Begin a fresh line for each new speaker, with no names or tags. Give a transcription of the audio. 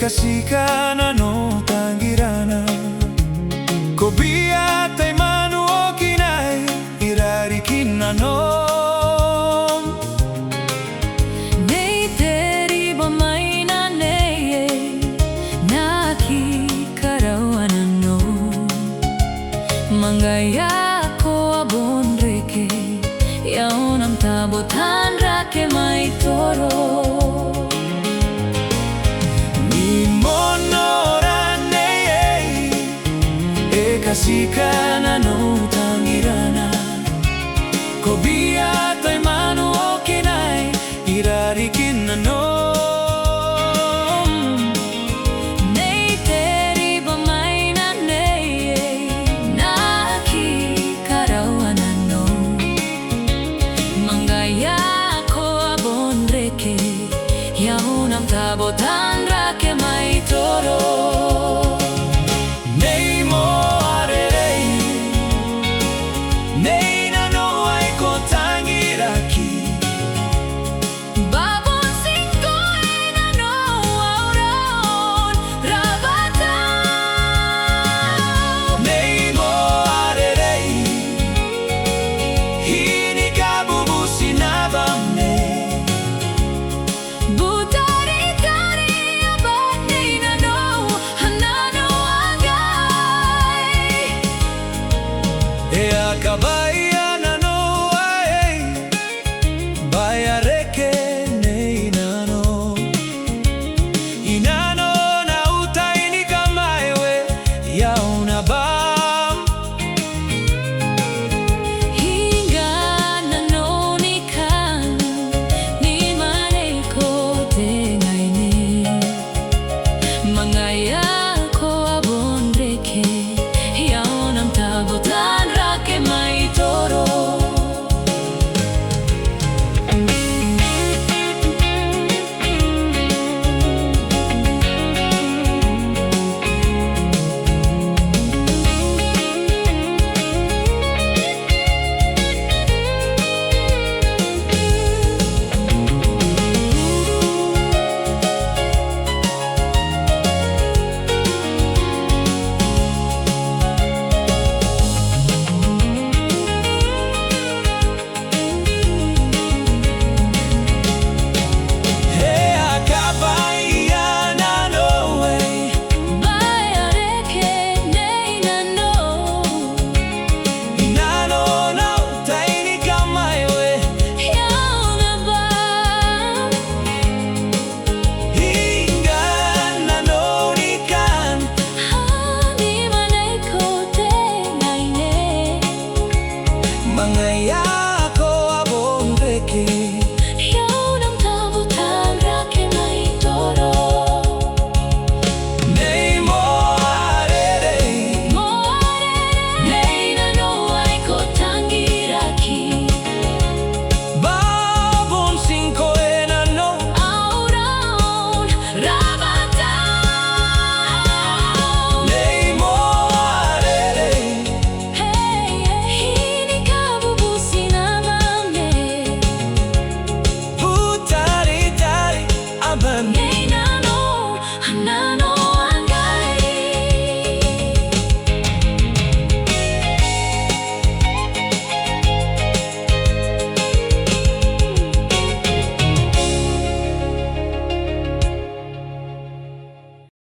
Ekashikana no tangirana Kobia taimanu okinai Irarikina no
Nei teri bamaina nei Naki karawana no Mangaya ko abonreke Yaonam tabotan rake mai toro
Ekashikana no tangirana Kobia taimanu okinai Irarikina no
Nei teri bamaina nei Naki karawana no Mangaya ko abonreke Yaunam tabotan rake mai toro
Nei Moarerei Nei no ai ko tangiraki
Babon cinco na no auron rabatan
Nei Moarerei Hinikabubu sinabame
Butari tari abane na no hanano agay
E akabaya na no ai Bayareke nei nano Inano na utai ni kamaiwe Yauna bam
Hinga na no ni kan Ni mane ko te ngai ne Mangaya ko abonreke Yaonam tabotan rake mai toro
E akabaya na no ai
Bayareke nei na no
Inano na utai ni kamaiwe
Yauna bam
Hinga na no ni kan
Ni mane ko te ngai ne
Mangaya